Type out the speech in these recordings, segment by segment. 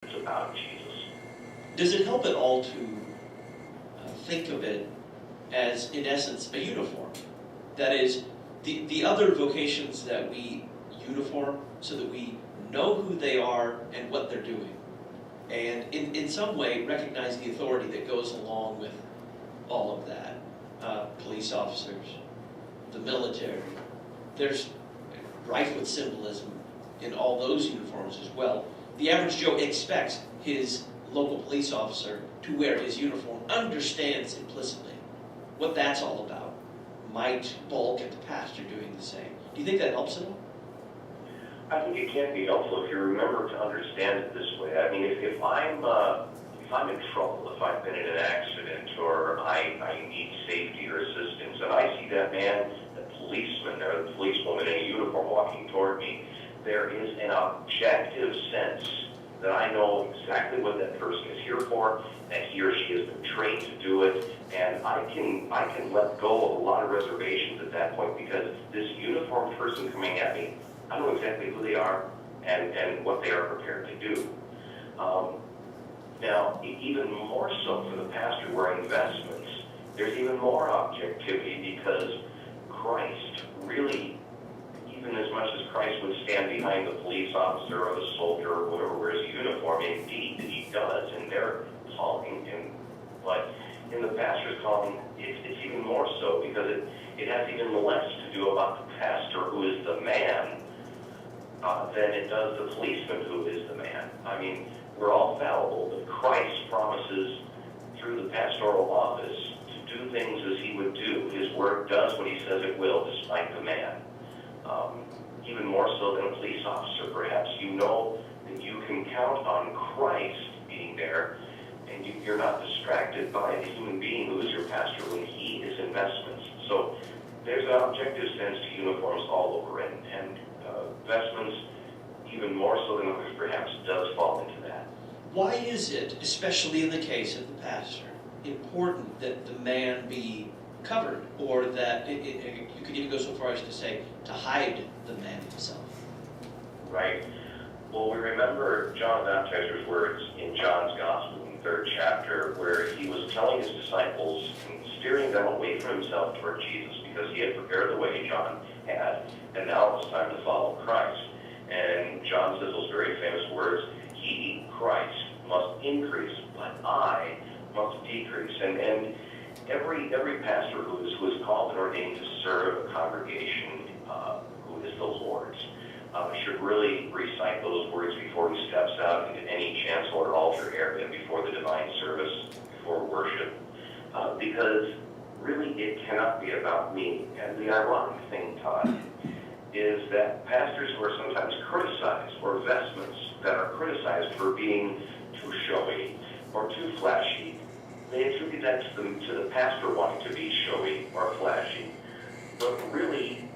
about Jesus. Does it help at all to think of it as, in essence, a uniform? That is, the other vocations that we uniform so that we know who they are and what they're doing. And in some way recognize the authority that goes along with all of that. Police officers, the military, there's rife with symbolism in all those uniforms as well. The average Joe expects his local police officer to wear his uniform, understands implicitly what that's all about, might balk at the pastor doing the same. Do you think that helps at all? I think it can be helpful if you remember to understand it this way. I mean, if I'm in trouble, if I've been in an accident, or I need safety or assistance, and I see that man, the policeman or the policewoman in a uniform walking toward me, there is an objective sense that I know exactly what that person is here for, that he or she has been trained to do it, and I can let go of a lot of reservations at that point, because this uniformed person coming at me, I know exactly who they are and what they are prepared to do. Now, even more so for the pastor wearing vestments, there's even more objectivity, because Christ really, even as much as Christ would stand behind the police officer or the soldier or whoever wears a uniform, indeed he does in their calling, but in the pastor's calling, it's even more so, because it has even less to do about the pastor, who is the man, than it does the policeman, who is the man. I mean, we're all fallible, but Christ promises through the pastoral office to do things as he would do. His word does what he says it will, despite the man. Even more so than a police officer, perhaps. You know that you can count on Christ being there, and you're not distracted by the human being who is your pastor when he is in vestments. So there's an objective sense to uniforms all over, and vestments, even more so than others perhaps, does fall into that. Why is it, especially in the case of the pastor, important that the man be covered, or that you could even go so far as to say to hide the man himself? Right. Well, we remember John the Baptizer's words in John's Gospel in the 3rd chapter, where he was telling his disciples and steering them away from himself toward Jesus, because he had prepared the way, John had, and now it was time to follow Christ. And John says those very famous words, he, Christ, must increase, but I must decrease. And every pastor who is called and ordained to serve a congregation who is the Lord's should really recite those words before he steps out into any chancel or altar area before the divine service, before worship, because really it cannot be about me. And the ironic thing, Todd, is that pastors who are sometimes criticized, or vestments that are criticized for being too showy or too flashy, they attribute that to the pastor wanting to be showy or flashy. But really,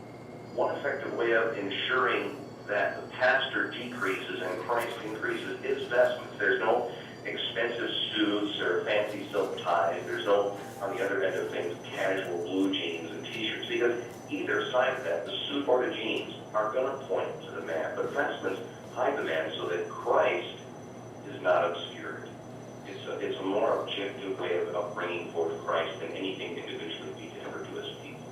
one effective way of ensuring that the pastor decreases and Christ increases is vestments. There's no expensive suits or fancy silk ties. There's no, on the other end of things, casual blue jeans and t-shirts, because either side of that, the suit or the jeans, are going to point to the man. But vestments hide the man so that Christ is not obscured. It's a more objective way of bringing forth Christ than anything individually we can ever do as people.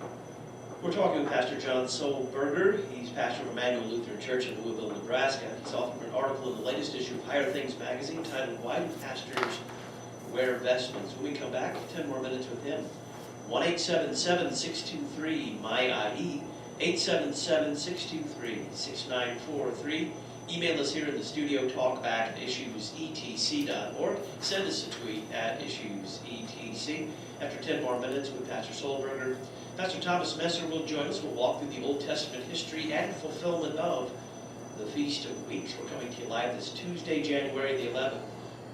We're talking with Pastor John Solberger. He's pastor of Emmanuel Lutheran Church in Louisville, Nebraska. He's authored an article in the latest issue of Higher Things magazine titled, "Why Do Pastors Wear Vestments?" When we come back, 10 more minutes with him. 1-877-623-MY-IE, 877-623-6943. Email us here in the studio, talkback at issuesetc.org. Send us a tweet at issuesetc. After 10 more minutes with Pastor Solberger, Pastor Thomas Messer will join us. We'll walk through the Old Testament history and fulfillment of the Feast of Weeks. We're coming to you live this Tuesday, January the 11th.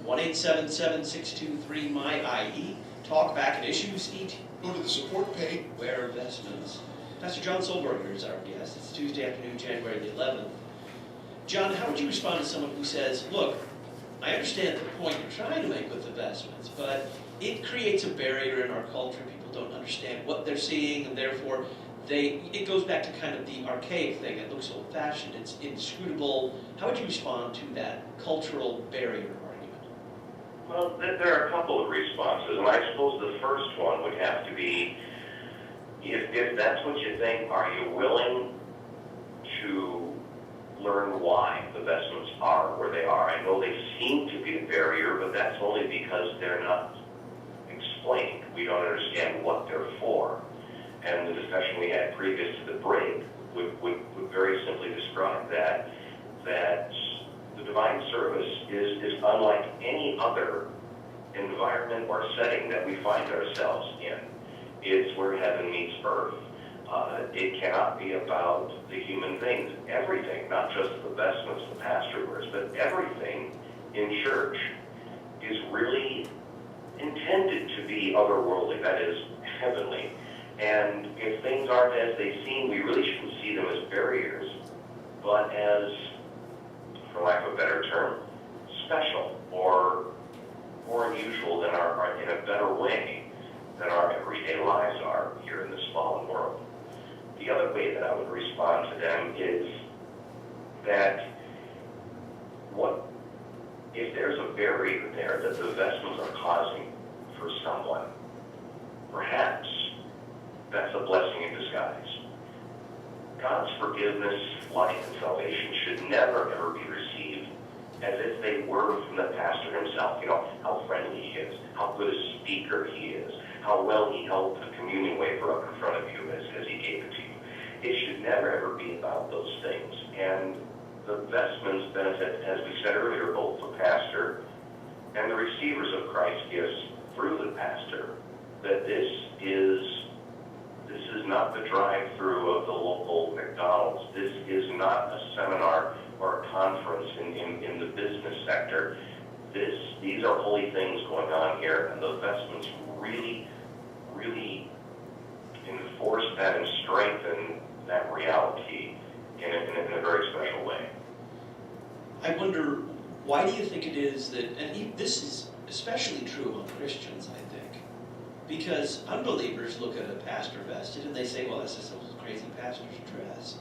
1-877-623-MY-IE. Talkback at issuesetc. Go to the support page. Wear vestments. Pastor John Solberger is our guest. It's Tuesday afternoon, January the 11th. John, how would you respond to someone who says, look, I understand the point you're trying to make with the vestments, but it creates a barrier in our culture. People don't understand what they're seeing, and therefore it goes back to kind of the archaic thing. It looks old-fashioned. It's inscrutable. How would you respond to that cultural barrier argument? Well, there are a couple of responses, and I suppose the first one would have to be, if that's what you think, are you willing to learn why the vestments are where they are? I know they seem to be a barrier, but that's only because they're not explained. We don't understand what they're for. And the discussion we had previous to the break would very simply describe that the divine service is unlike any other environment or setting that we find ourselves in. It's where heaven meets earth. It cannot be about the human things. Everything, not just the vestments the pastor wears, but everything in church is really intended to be otherworldly, that is, heavenly. And if things aren't as they seem, we really shouldn't see them as barriers, but as, for lack of a better term, special or more unusual than in a better way than our everyday lives are here in this fallen world. The other way that I would respond to them is that if there's a barrier there that the vestments are causing for someone, perhaps that's a blessing in disguise. God's forgiveness, life, and salvation should never, ever be received as if they were from the pastor himself. You know, how friendly he is, how good a speaker he is, how well he held the communion wafer up in front of you as he gave it to you. It should never, ever be about those things. And the vestments benefit, as we said earlier, both the pastor and the receivers of Christ's gifts through the pastor, that this is not the drive-through of the local McDonald's. This is not a seminar or a conference in the business sector. These are holy things going on here, and the vestments really, really enforce that and strengthen that reality in a very special way. I wonder, why do you think it is that, and this is especially true among Christians, I think, because unbelievers look at a pastor vested and they say, well, that's just a crazy pastor's dress.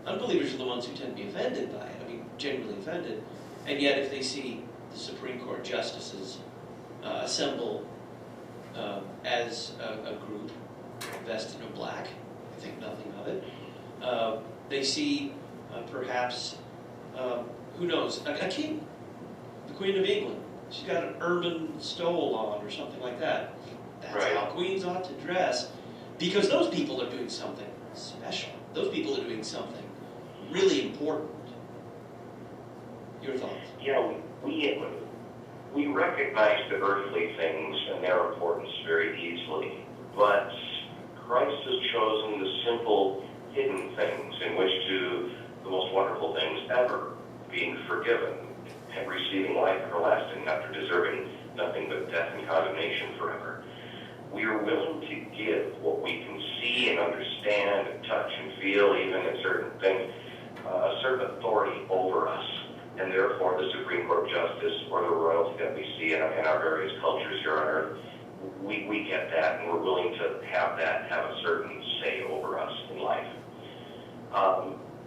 Unbelievers are the ones who tend to be offended by it, genuinely offended, and yet if they see the Supreme Court justices assemble as a group vested in black, I think nothing of it. They see perhaps, who knows, a king, the Queen of England. She's got an ermine stole on or something like that. That's right. How queens ought to dress, because those people are doing something special. Those people are doing something really important. Your thoughts? Yeah, we recognize the earthly things and their importance very easily, but Christ has chosen the simple, hidden things in which to do the most wonderful things ever, being forgiven and receiving life everlasting after deserving nothing but death and condemnation forever. We are willing to give what we can see and understand and touch and feel, even in certain things, a certain authority over us. And therefore, the Supreme Court justice or the royalty that we see in our various cultures here on earth, we get that, and we're willing to have a certain say over us in life.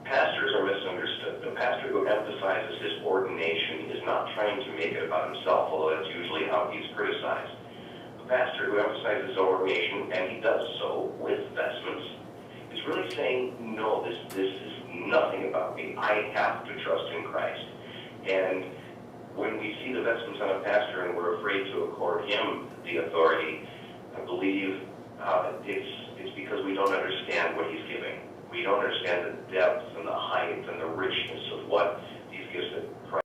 Pastors are misunderstood. The pastor who emphasizes his ordination is not trying to make it about himself, although that's usually how he's criticized. The pastor who emphasizes his ordination, and he does so with vestments, is really saying, no, this is nothing about me. I have to trust in Christ. And when we see the vestments on a pastor and we're afraid to accord him the authority, I believe it's because we don't understand what he's giving. We don't understand the depth and